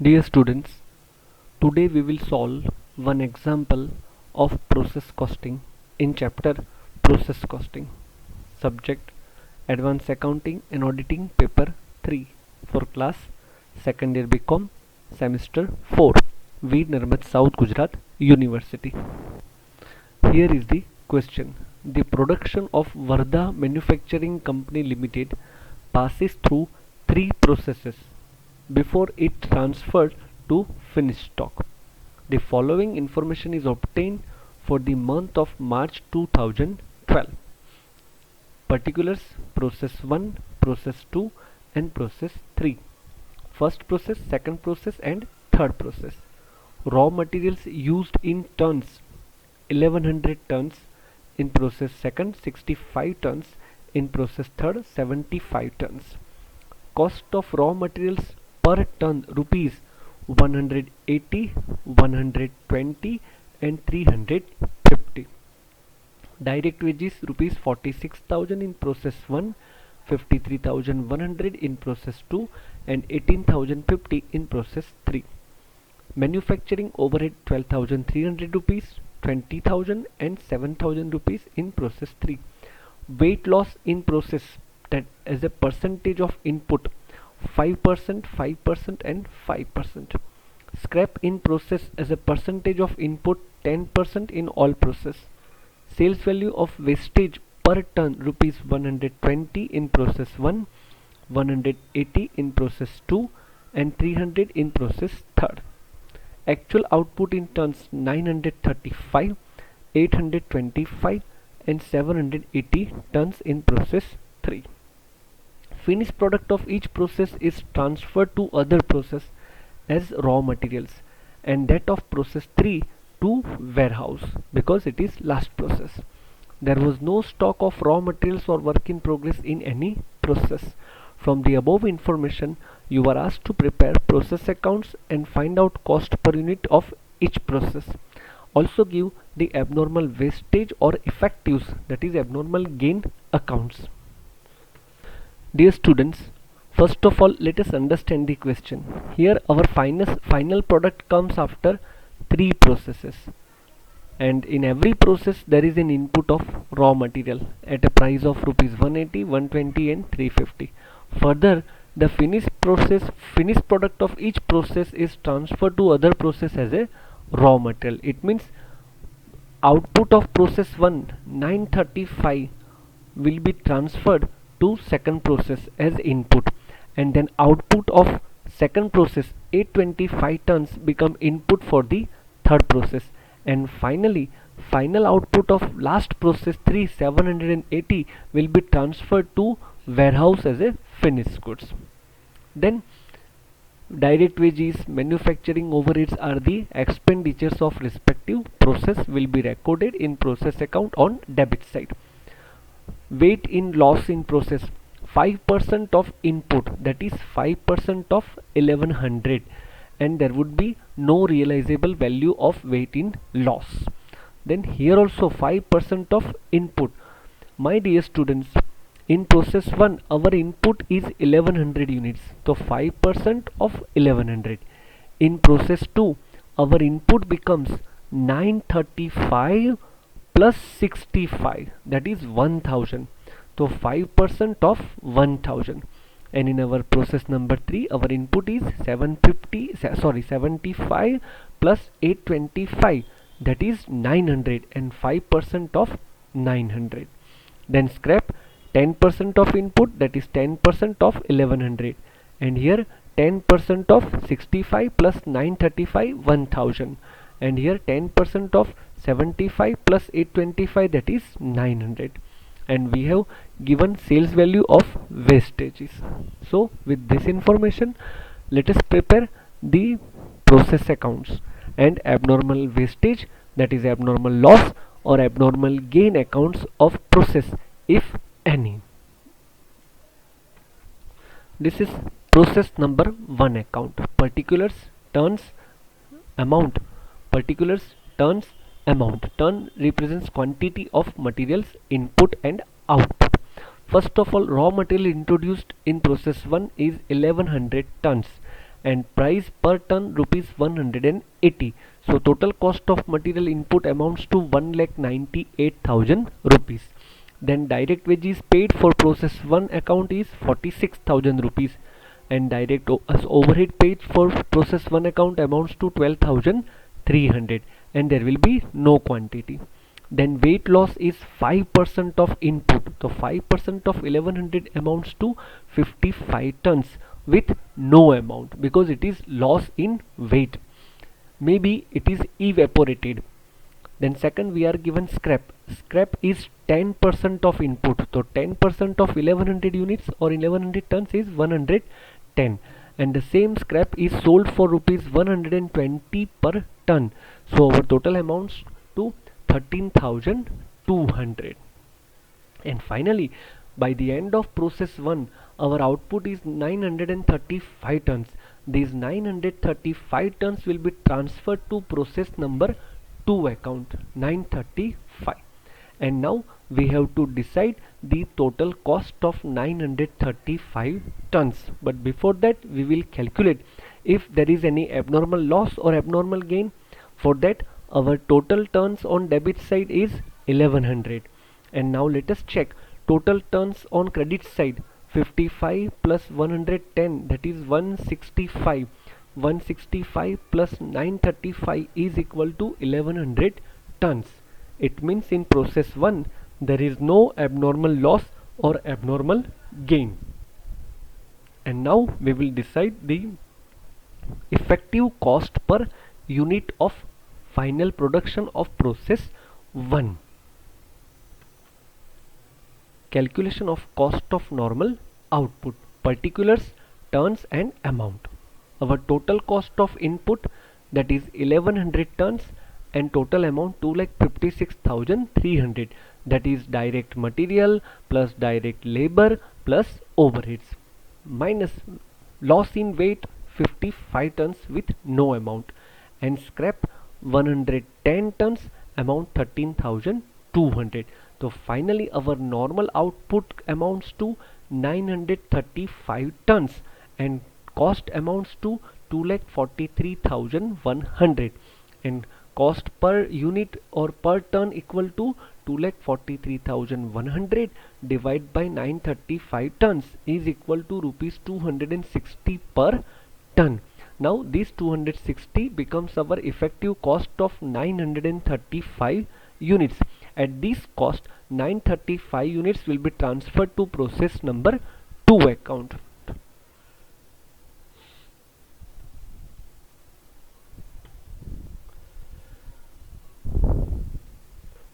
Dear students, today we will solve one example of process costing in chapter Process Costing. Subject Advanced Accounting and Auditing Paper 3 for class 2nd year BCom semester 4 Veer Narmad South Gujarat University. Here is the question. The production of Vardha Manufacturing Company Limited passes through three processes before it transferred to finished stock. The following information is obtained for the month of March 2012. Particulars: process 1, process 2 and process 3. First process, second process and third process. Raw materials used in tons: 1100 tons in process second, 65 tons in process third, 75 tons. Cost of raw materials per ton rupees 180, 120 and 350. Direct wages rupees 46,000 in process 1, 53,100 in process 2 and 18,050 in process 3. Manufacturing overhead 12,300 rupees, 20,000 and 7,000 rupees in process 3. Weight loss in process, that as a percentage of input, 5%, 5% and 5%. Scrap in process as a percentage of input, 10% in all process. Sales value of wastage per ton rupees 120 in process 1, 180 in process 2 and 300 in process 3rd. Actual output in tons 935, 825 and 780 tons in process 3. Finished product of each process is transferred to other process as raw materials, and that of process 3 to warehouse because it is last process. There was no stock of raw materials or work in progress in any process. From the above information, you are asked to prepare process accounts and find out cost per unit of each process. Also give the abnormal wastage or effectives, that is abnormal gain accounts. Dear students, first of all let us understand the question. Here our final product comes after three processes, and in every process there is an input of raw material at a price of rupees 180, 120 and 350. Further, the finished product of each process is transferred to other process as a raw material. It means output of process 1 935 will be transferred to second process as input, and then output of second process 825 tons become input for the third process, and finally final output of last process 3 780 will be transferred to warehouse as a finished goods. Then direct wages, manufacturing overheads are the expenditures of respective process will be recorded in process account on debit side. Weight in loss in process, 5% of input, that is 5% of 1100, and there would be no realizable value of weight in loss. Then here also 5% of input. My dear students, in process 1 our input is 1100 units, so 5% of 1100. In process 2 our input becomes 935 plus 65, that is 1000, so 5% of 1000. And in our process number 3 our input is 75 plus 825, that is 900, and 5% of 900. Then scrap 10% of input, that is 10% of 1100, and here 10% of 65 plus 935 1000, and here 10% of 75 plus 825, that is 900, and we have given sales value of wastages. So with this information let us prepare the process accounts and abnormal wastage, that is abnormal loss or abnormal gain accounts of process if any. This is process number 1 account. Particulars, tons, amount. Particulars, tons, amount. Ton represents quantity of materials input and output. First of all, raw material introduced in process 1 is 1100 tons, and price per ton rupees 180. So total cost of material input amounts to 1,98,000 rupees. Then direct wages paid for process 1 account is 46,000 rupees, and direct overhead paid for process 1 account amounts to 12,300, and there will be no quantity. Then weight loss is 5% of input. So 5% of 1100 amounts to 55 tons with no amount because it is loss in weight. Maybe it is evaporated. Then second we are given scrap. Scrap is 10% of input. So 10% of 1100 units or 1100 tons is 110, and the same scrap is sold for rupees 120 per ton. So our total amounts to 13,200. And finally, by the end of process 1, our output is 935 tons. These 935 tons will be transferred to process number 2 account, 935. And now we have to decide the total cost of 935 tons. But before that, we will calculate if there is any abnormal loss or abnormal gain. For that, our total turns on debit side is 1100. And now let us check total turns on credit side. 55 plus 110, that is 165. 165 plus 935 is equal to 1100 tons. It means in process 1 there is no abnormal loss or abnormal gain. And now we will decide the effective cost per unit of final production of process 1. Calculation of cost of normal output, particulars, tons and amount. Our total cost of input, that is 1100 tons, and total amount 2,56,300, that is direct material plus direct labor plus overheads, minus loss in weight 55 tons with no amount, and scrap 110 tons, amount 13,200. So finally our normal output amounts to 935 tons and cost amounts to 2,43,100, and cost per unit or per ton equal to 2,43,100 divided by 935 tons is equal to rupees 260 per ton. Now this 260 becomes our effective cost of 935 units. At this cost, 935 units will be transferred to process number 2 account.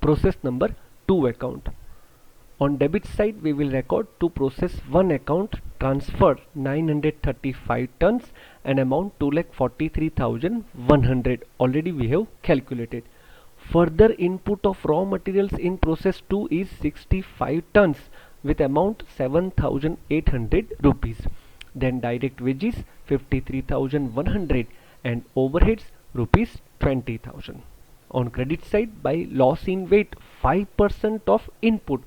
Process number 2 account. On debit side, we will record to process 1 account transfer 935 tons and amount 2,43,100. Already we have calculated. Further input of raw materials in process 2 is 65 tons with amount 7,800 rupees. Then direct wages 53,100 and overheads rupees 20,000. On credit side, by loss in weight 5% of input.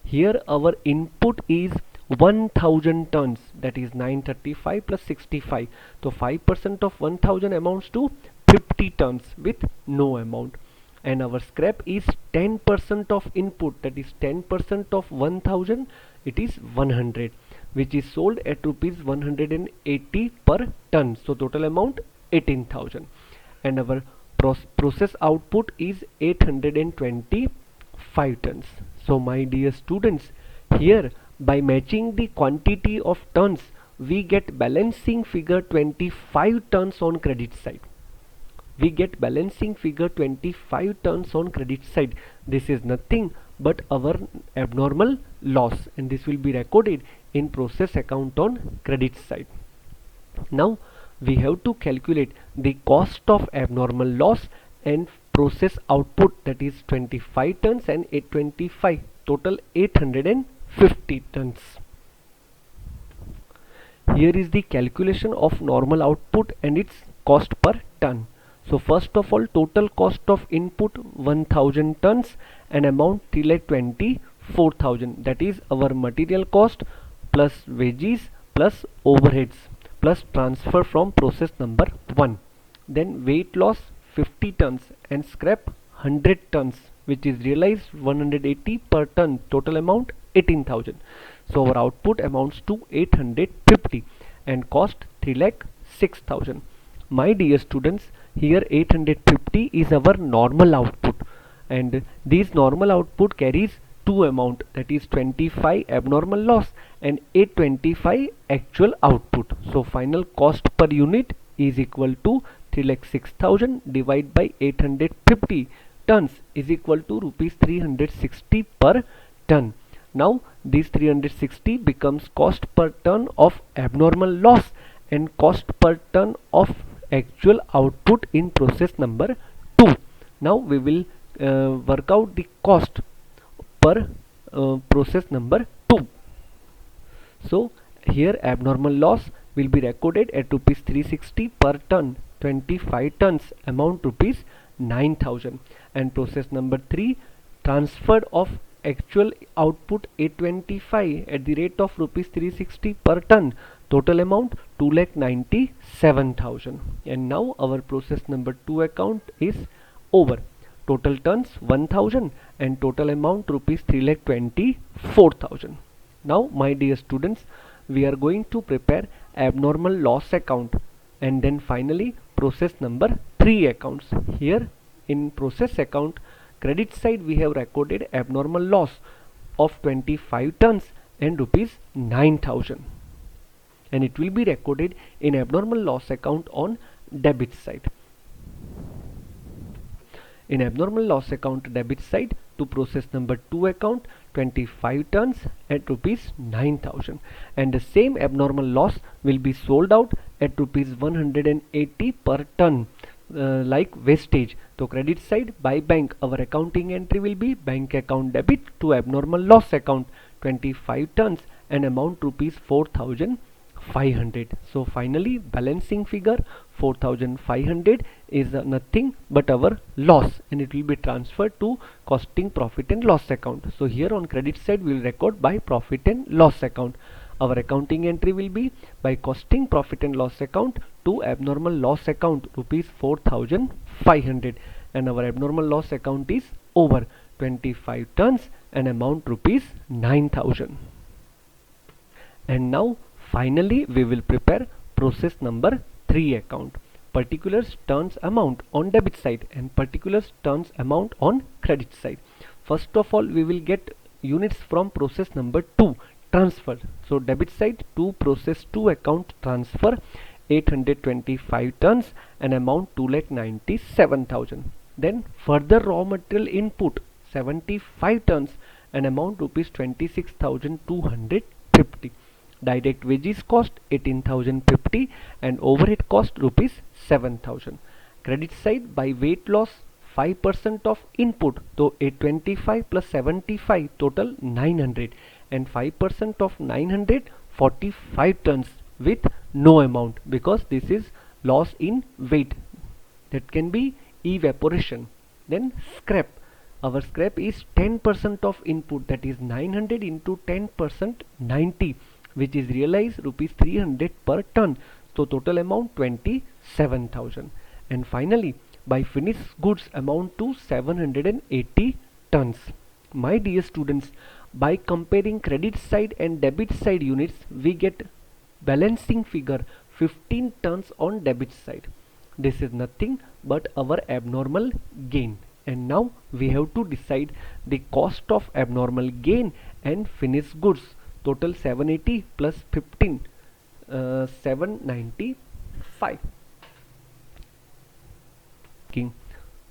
Here our input is 1000 tons, that is 935 plus 65. So 5% of 1000 amounts to 50 tons with no amount. And our scrap is 10% of input, that is 10% of 1000, it is 100, which is sold at rupees 180 per ton. So total amount 18,000. And our process output is 825 tons. So my dear students, here by matching the quantity of tons, we get balancing figure 25 tons on credit side. We get balancing figure 25 tons on credit side. This is nothing but our abnormal loss, and this will be recorded in process account on credit side. Now we have to calculate the cost of abnormal loss and process output, that is 25 tons and 825, total 850 tons. Here is the calculation of normal output and its cost per ton. So first of all, total cost of input 1000 tons and amount 3,24,000, that is our material cost plus wages plus overheads plus transfer from process number 1. Then weight loss 50 tons and scrap 100 tons, which is realized 180 per ton, total amount 18,000. So our output amounts to 850 and cost 3,06,000. My dear students, here 850 is our normal output, and this normal output carries two amount, that is 25 abnormal loss and 825 actual output. So final cost per unit is equal to 3,06,000 divided by 850 tons is equal to rupees 360 per ton. Now this 360 becomes cost per ton of abnormal loss and cost per ton of actual output in process number 2. Now we will work out the cost per process number 2. So here abnormal loss will be recorded at rupees 360 per ton, 25 tons, amount rupees 9,000, and process number 3 transferred of actual output 825 at the rate of rupees 360 per ton, total amount 2,97,000. And now our process number 2 account is over. Total tons 1,000 and total amount rupees 3,24,000. Now my dear students, we are going to prepare abnormal loss account and then finally process number 3 accounts. Here in process account, credit side we have recorded abnormal loss of 25 tons and rupees 9,000, and it will be recorded in abnormal loss account on debit side. In abnormal loss account debit side, to process number 2 account, 25 tons at rupees 9,000, and the same abnormal loss will be sold out at rupees 180 per ton, like wastage. So credit side by bank, our accounting entry will be bank account debit to abnormal loss account 25 tons and amount rupees 4,500. So finally balancing figure 4,500 is nothing but our loss, and it will be transferred to costing profit and loss account. So here on credit side we will record by profit and loss account. Our accounting entry will be by costing profit and loss account to abnormal loss account rupees 4,500, and our abnormal loss account is over, 25 tons and amount rupees 9,000. And now finally we will prepare process number 3 account, particulars turns amount on debit side and particulars turns amount on credit side. First of all we will get units from process number 2 transfer. So debit side to process 2 account transfer 825 tons and amount 2,97,000. Then further raw material input 75 tons and amount rupees 26,250. Direct wages cost 18,050 and overhead cost rupees 7,000. Credit side by weight loss 5% of input, so 825 plus 75 total 900, and 5% of 900 45 tons with no amount, because this is loss in weight, that can be evaporation. Then scrap, our scrap is 10% of input, that is 900 into 10% 90, which is realized rupees 300 per ton, so total amount 27,000. And finally by finished goods amount to 780 tons. My dear students, by comparing credit side and debit side units, we get balancing figure 15 tons on debit side. This is nothing but our abnormal gain, and now we have to decide the cost of abnormal gain and finished goods. Total 780 plus 15, 795.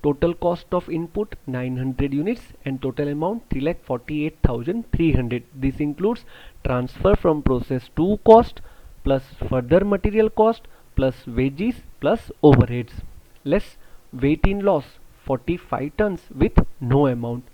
Total cost of input 900 units and total amount 3,48,300. This includes transfer from process 2 cost plus further material cost plus wages plus overheads, less weight in loss 45 tons with no amount,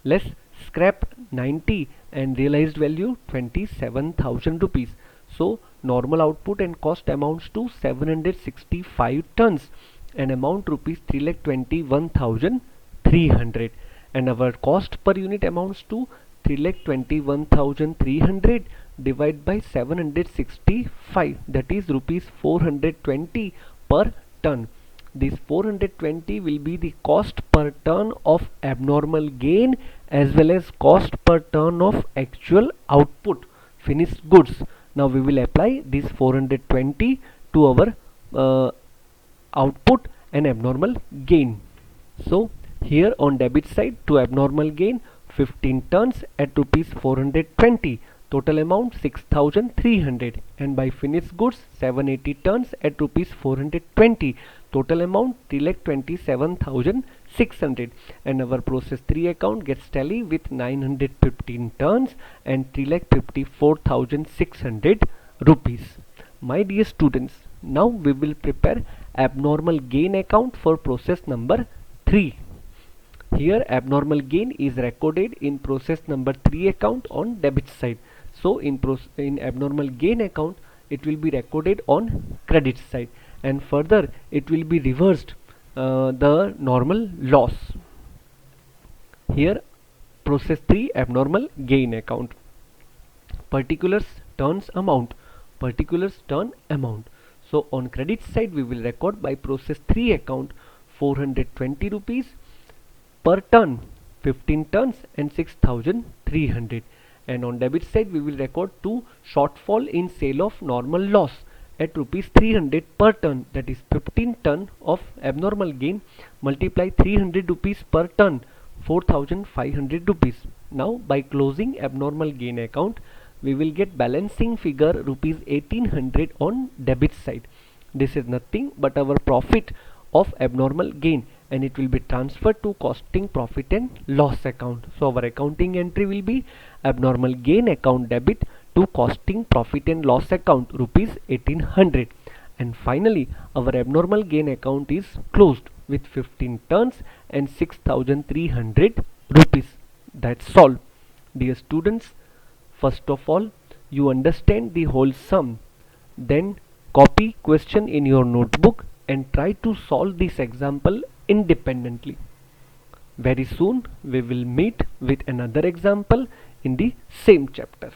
less scrap 90 and realized value 27,000 rupees. So normal output and cost amounts to 765 tons and amount rupees 3,21,300, and our cost per unit amounts to 3,21,300 divide by 765, that is rupees 420 per ton. This 420 will be the cost per ton of abnormal gain as well as cost per ton of actual output, finished goods. Now we will apply this 420 to our output and abnormal gain. So here on debit side, to abnormal gain 15 tons at rupees 420, total amount 6300, and by finished goods 780 tons at rupees 420, total amount 3,27,600, and our process 3 account gets tally with 915 tons and 3,54,600 rupees. My dear students, now we will prepare abnormal gain account for process number 3. Here abnormal gain is recorded in process number 3 account on debit side. So in abnormal gain account it will be recorded on credit side, and further it will be reversed the normal loss. Here process 3 abnormal gain account. Particulars turns amount. Particulars turn amount. So on credit side we will record by process 3 account 420 rupees per ton, 15 tons and 6,300, and on debit side we will record 2 shortfall in sale of normal loss at rupees 300 per ton, that is 15 ton of abnormal gain multiply 300 rupees per ton, 4,500 rupees. Now by closing abnormal gain account we will get balancing figure rupees 1800 on debit side. This is nothing but our profit of abnormal gain, and it will be transferred to costing profit and loss account. So our accounting entry will be abnormal gain account debit to costing profit and loss account rupees 1800, and finally our abnormal gain account is closed with 15 tons and 6,300 rupees. That's all. Dear students, first of all you understand the whole sum, then copy question in your notebook and try to solve this example independently. Very soon we will meet with another example in the same chapter.